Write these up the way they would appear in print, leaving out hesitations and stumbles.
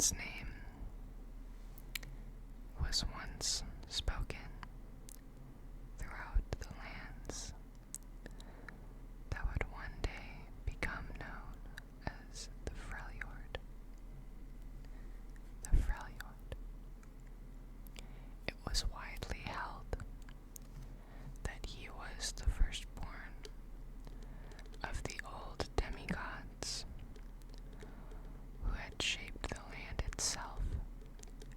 Ornn's name was once spoken throughout the lands that would one day become known as the Freljord. The Freljord. It was widely held that he was the firstborn of the old demigods who had shaped the land itself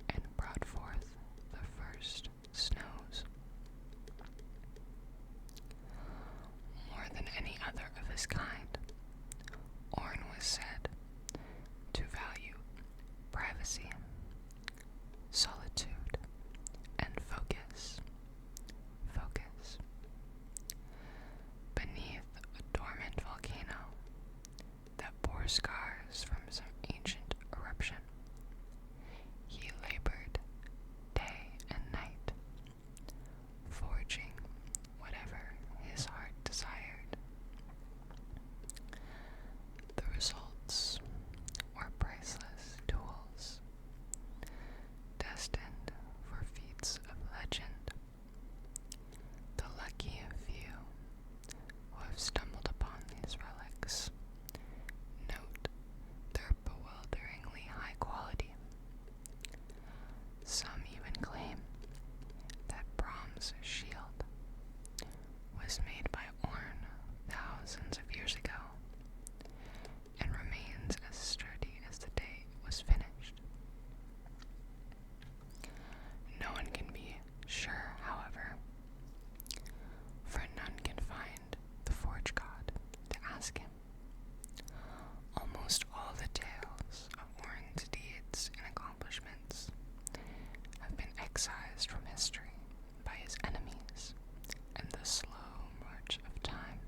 and brought forth the first snows. More than any other of his kind, Ornn was said to value privacy, solitude, and focus. Beneath a dormant volcano that bore scars from some ancient eruption, he labored day and night, forging whatever his heart desired. The results were priceless tools, destined for feats of legend. The lucky few who have stumbled upon these relics note their bewilderingly high quality. Some even claim that Brahm's shield was made by Ornn thousands of years ago and remains as sturdy as the day it was finished. No one can be sure, however, for none can find the Forge God to ask him. Almost all the tales of Ornn's deeds and accomplishments have been excised from history by his enemies and the slow march of time.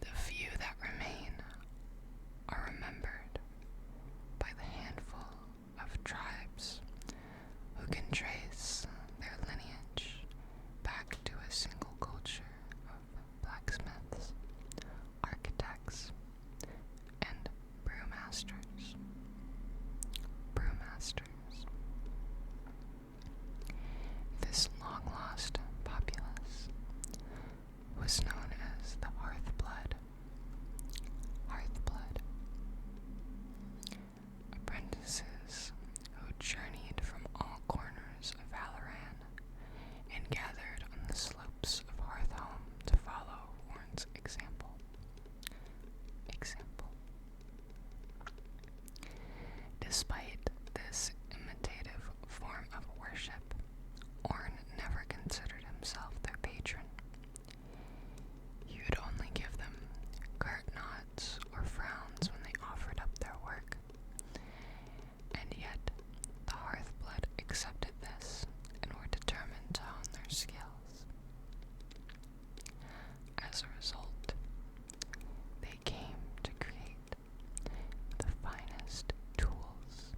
The few that remain are remembered by the handful of tribes who can trace their lineage back to a single culture of blacksmiths, architects, and brewmasters. This long-lost populace was known as the hearth blood. Apprentices who journeyed from all corners of Valoran and gathered on the slopes of Hearthhome to follow Ornn's example. Despite this imitative form of worship, Ornn never considered himself their patron. He would only give them curt nods or frowns when they offered up their work. And yet, the Hearthblood accepted this and were determined to hone their skills. As a result, they came to create the finest tools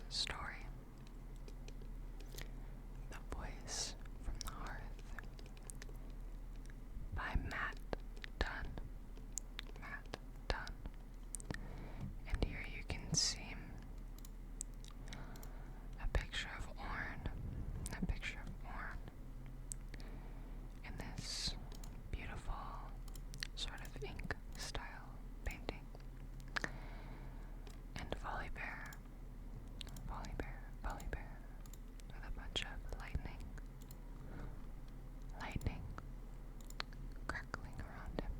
this story. The Voice from the Hearth by Matt Dunn. Matt Dunn. And here you can see a picture of Ornn. A picture of Ornn in this beautiful sort of ink style painting. And Volley Bear with a bunch of lightning crackling around him.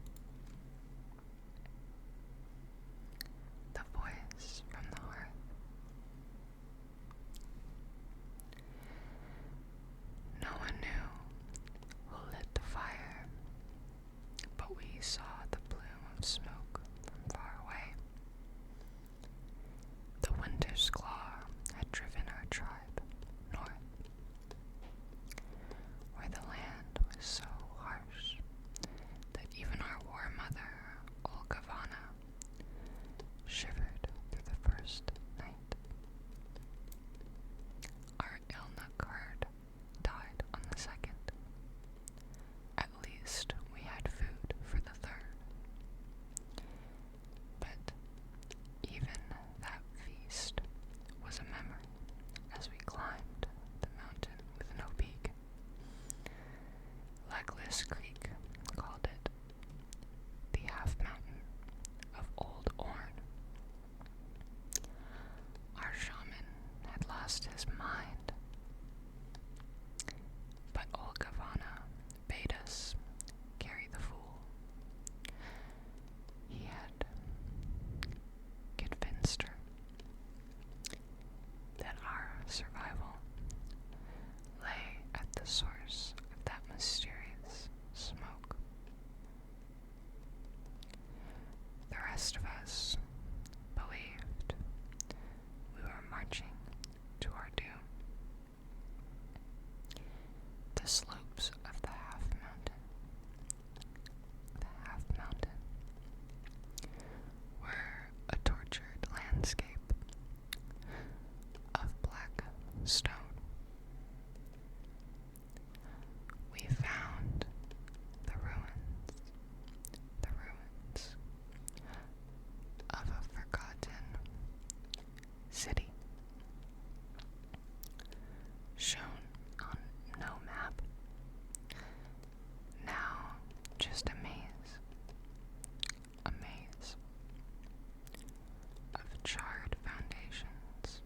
The Voice from the Hearth. No one knew who lit the fire, but we saw the plume of smoke from far away. The winter's claw had driven our tribe north, where the land was so harsh that even our war mother, Olgavana, shivered through the first night. Our Ilna herd died on the second. At least we had food for the third. But even that feast was a memory as we climbed the mountain with no peak. Legless Creek called it the half mountain of Old Ornn. Our shaman had lost his mind, but Olgavana bade us carry the fool. He had convinced her that our survival lay at the source of that mysterious smoke. The rest of us believed we were marching to our doom. The slopes of the half mountain were a tortured landscape of black stone. We found the ruins of a forgotten city, shown on no map, now just a maze of charred foundations.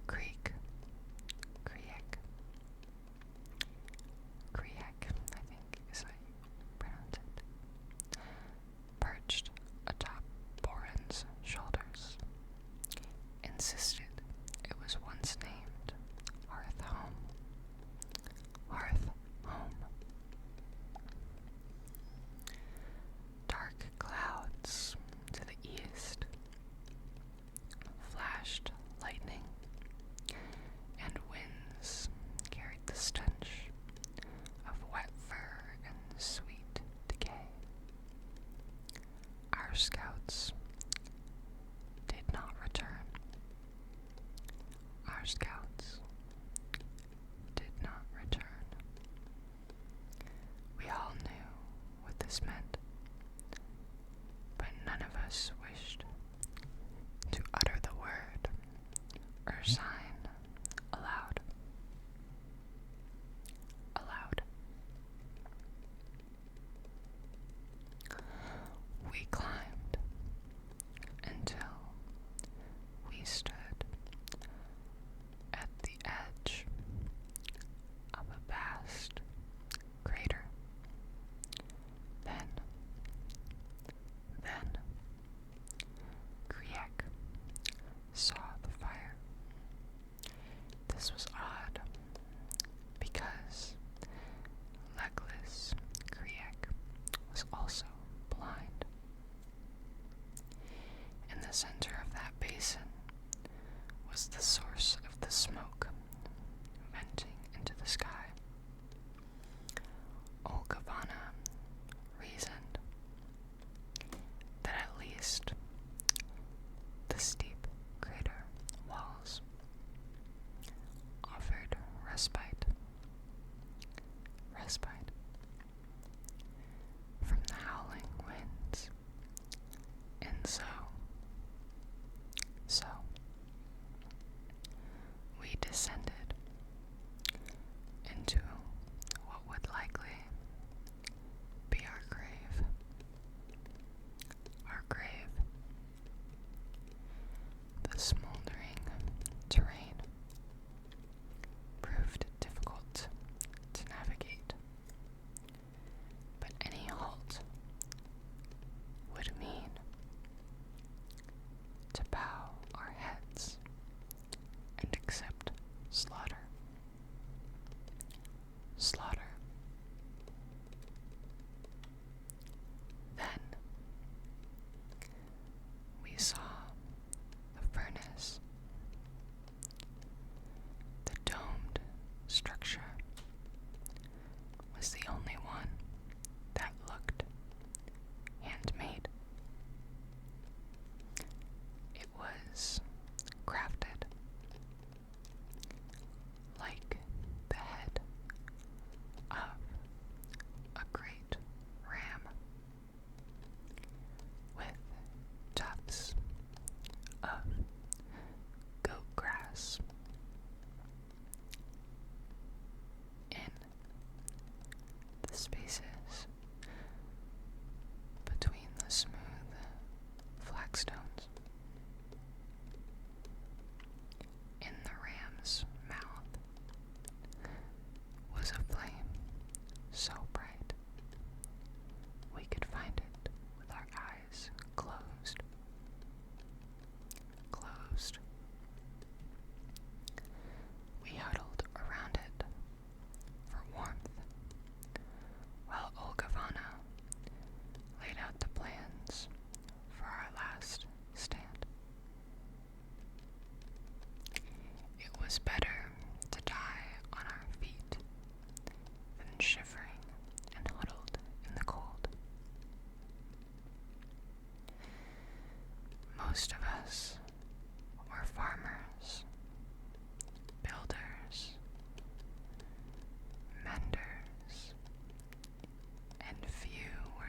Creek, I think is how you pronounce it, perched atop Boren's shoulders, insisted it was once named Hearth Home. Dark clouds to the east flashed lightning, and winds carried the stench of wet fur and sweet decay. Our scouts did not return. We all knew what this meant, but none of us wished to utter the word or sign aloud. We climbed until we stood at the edge of a vast crater. Then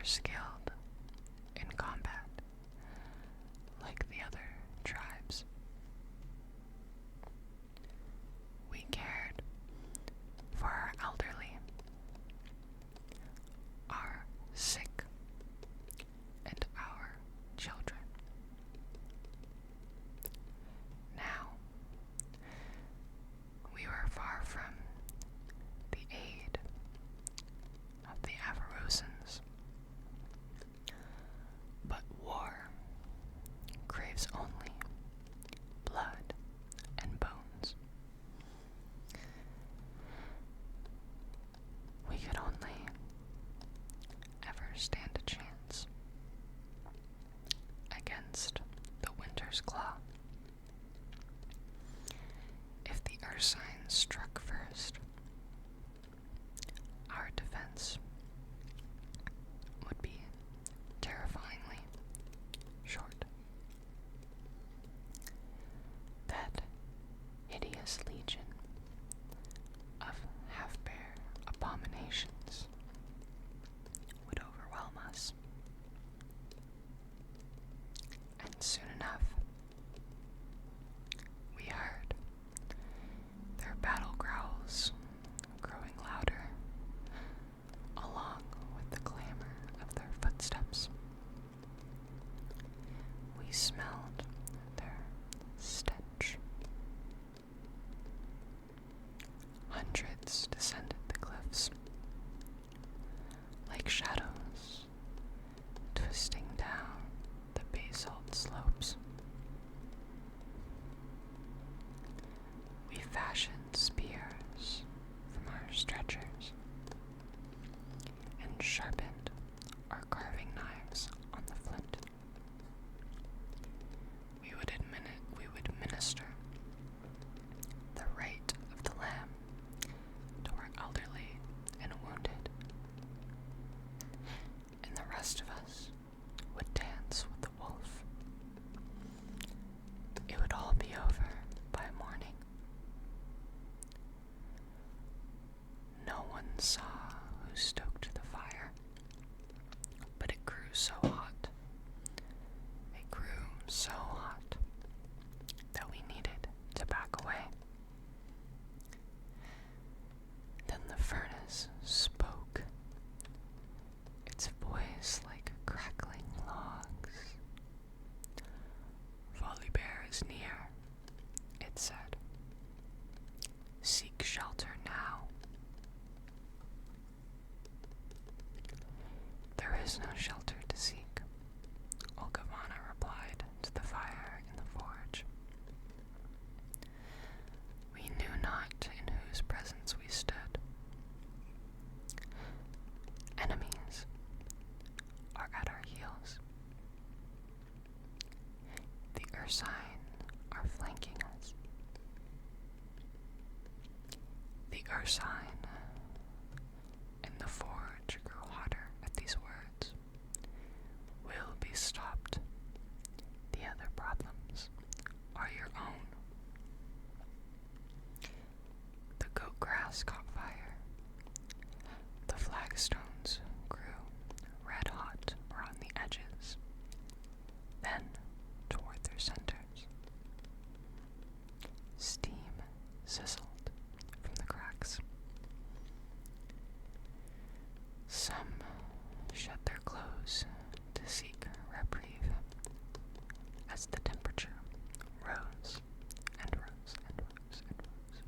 skilled in combat like the other tribes. We cared for our elderly, our sick, and our children. Now, we were far from the aid of the Avarosans, but war craves only blood and bones. We could only ever stand a chance against the winter's claw if the Ursine struck first. Our defense would be terrifyingly short. That hideous legion of half-bear abominations would overwhelm us. And soon enough, we heard their battle growls growing louder, along with the clamor of their footsteps. We smelled their stench. Hundreds descended the cliffs, like shadows twisting down the basalt slopes. We fashioned spears from our stretchers and sharpened our carving knives on the flint. We would minister the rite of the lamb to our elderly and wounded, and the rest of us would dance with the wolf. It would all be over by morning. No one saw who stoked the fire, but it grew so hot. It grew so hot that we needed to back away. Then the furnace spoke, its voice like crackling logs. Volibear is near, it said. Seek shelter now. There is no shelter to seek, Olgavana replied to the fire in the forge. We knew not in whose presence we stood. Enemies are at our heels. The Ursine are flanking us. The Ursine in the forge grew hotter at these words. Will be stopped. The other problems are your own. The goat grass caught fire. The flagstones grew red hot around the edges, then toward their centers. Steam sizzled from the cracks. Some shed their clothes to seek reprieve as the temperature rose and rose and rose and rose.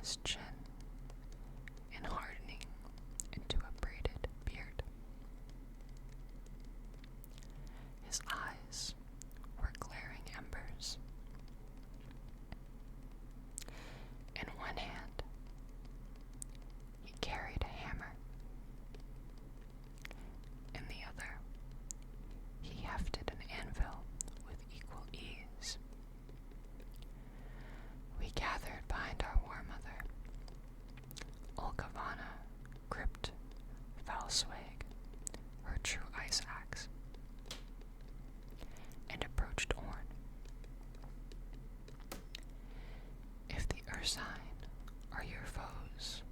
his chin and hardening into a braided beard. His eyes were glaring embers. In one hand, he carried a hammer. In the other, he hefted an anvil with equal ease. We gathered behind our war mother. Olkavana gripped Valswag, her true ice axe, and approached Ornn. If the Ursine are your foes,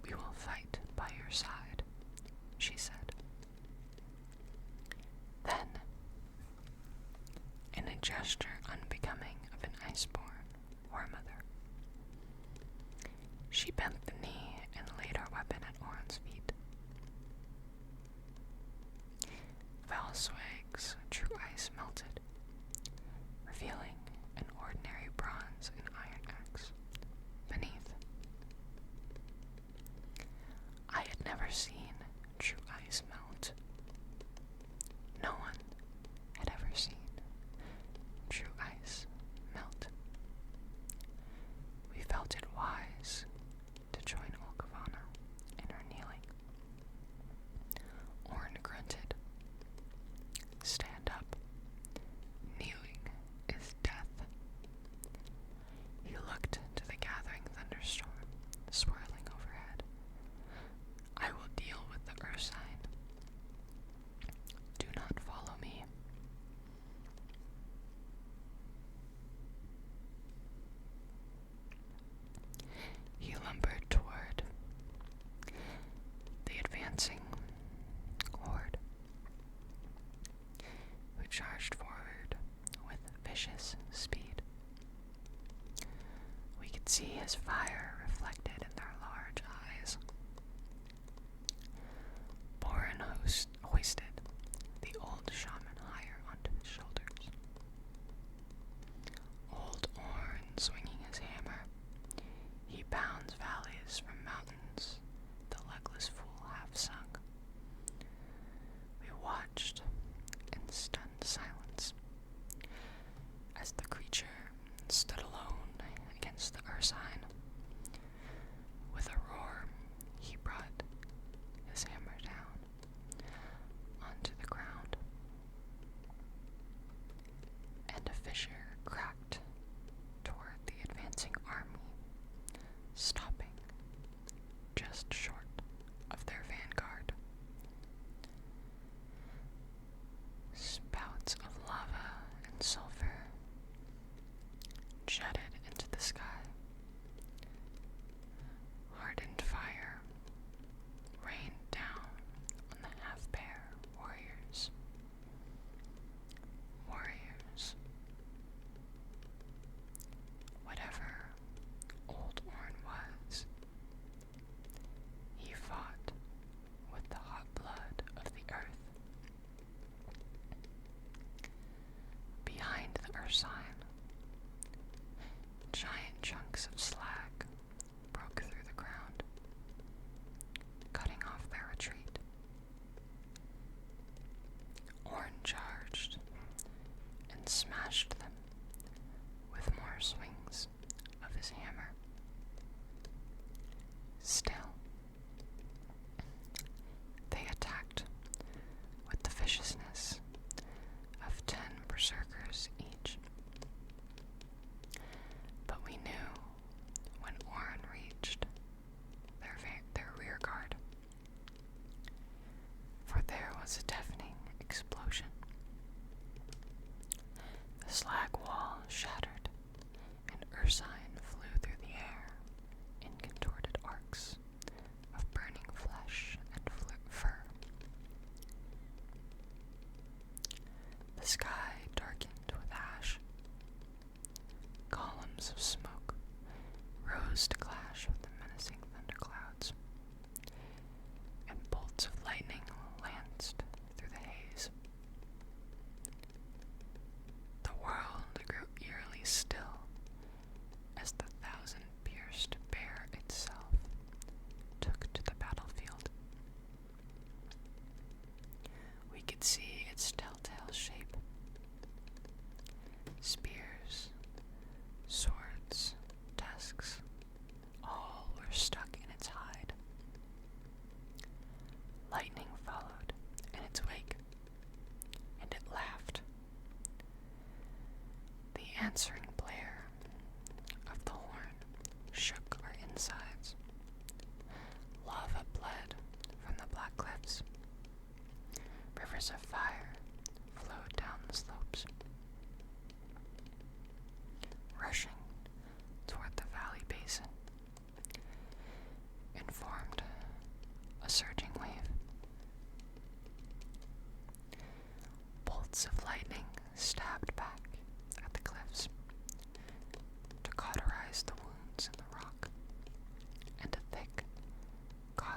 we will fight by your side, she said. Then, in a gesture unbecoming of an iceborn war mother, she bent the knee and laid her weapon at Ornn's feet. Valswag's true ice melted, revealing an ordinary bronze and iron axe beneath. I had never seen true ice melt. No one had ever seen true ice melt. We felt it wise to join Olkavana in her kneeling. Ornn grunted. Stand up. Kneeling is death. He looked to the gathering thunderstorm swirling overhead. I will deal with the Ursine. Do not follow me. He lumbered toward the advancing horde, who charged forward with vicious speed. We could see his fire reflected in their large eyes. Borin hoisted the old shaman higher onto his shoulders. Old Ornn swinging his hammer, he bounds valleys from mountains, the legless fool half sunk. We watched in stunned silence as the creature stood alone against the Ursine. With a roar, he brought his hammer down onto the ground, and a fissure cracked toward the advancing army, stopping just short of their vanguard. Spouts of lava and sulfur jetted into the sky. Hardened fire rained down on the half-bear warriors. Warriors. Whatever old Ornn was,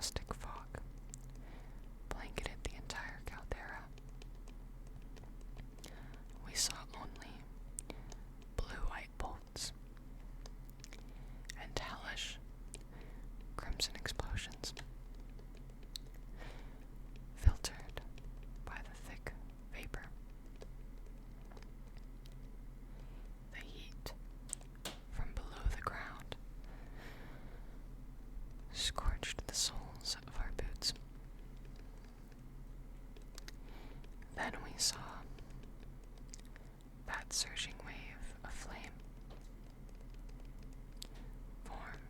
caustic fog blanketed the entire caldera. We saw only blue-white bolts and hellish crimson explosions, filtered by the thick vapor. The heat from below the ground scorched the soles of our boots. Then we saw that surging wave of flame form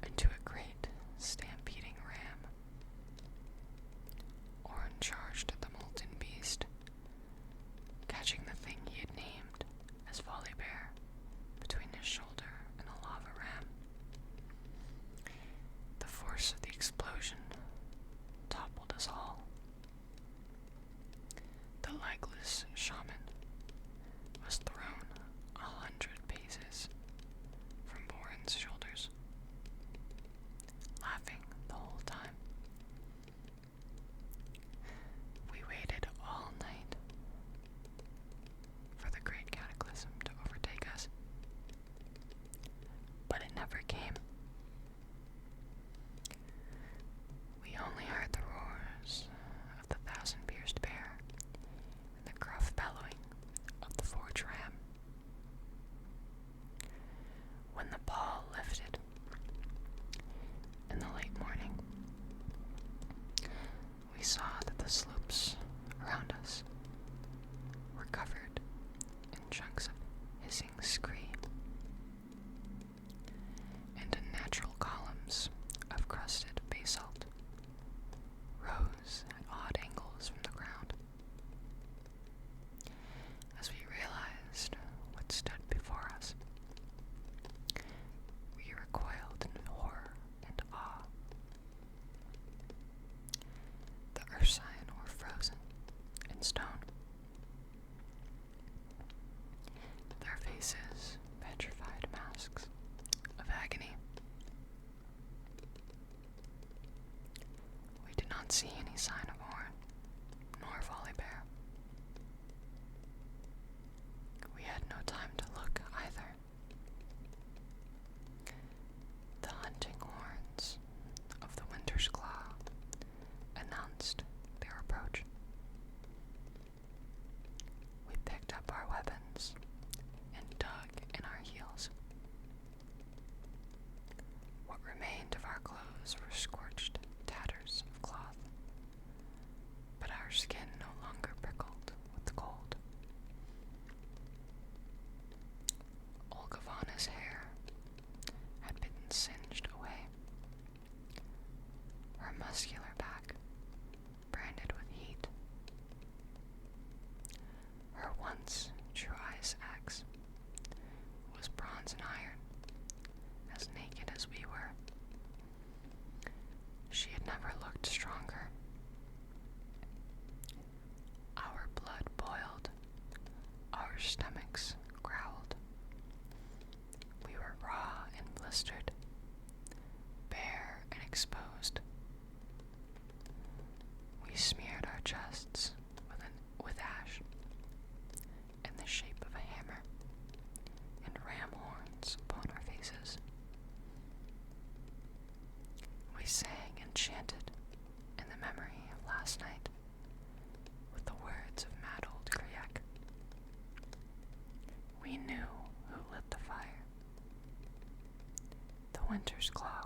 into a great stampeding ram. Ornn charged at the molten beast, catching the thing he had named as Volibear between his shoulder and the lava ram. The force of the explosion toppled us all. The legless shaman was thrown 100 paces from Ornn's shoulders, laughing the whole time. We waited all night for the great cataclysm to overtake us, but it never came. We only heard the roars of the thousand-pierced bear and the gruff bellowing of the forge ram. When the pall lifted in the late morning, we saw that the slopes around us were covered in chunks of hissing scree and unnatural columns of crusted basalt rose at odd angles from the ground. As we realized what stood before us, we recoiled in horror and awe. The Ursine were frozen in stone, their faces petrified masks of agony. We did not see any sign of Ornn, nor Volibear. We had no time to look either. The hunting horns of the Winter's Claw announced their approach. We picked up our weapons and dug in our heels. What remained of our clothes were scorched tatters of cloth, but our skin no longer prickled with the cold. Olgavana's hair had been singed away, her muscular back branded with heat. Her once true ice axe was bronze and iron, as naked as we were. She had never looked stronger. Our blood boiled, our stomachs growled. We were raw and blistered, bare and exposed. We smeared our chests with ash in the shape of a hammer and ram horns upon our faces. We sang and chanted in the memory of last night with the words of mad old Kriek. We knew who lit the fire. The Winter's Claw.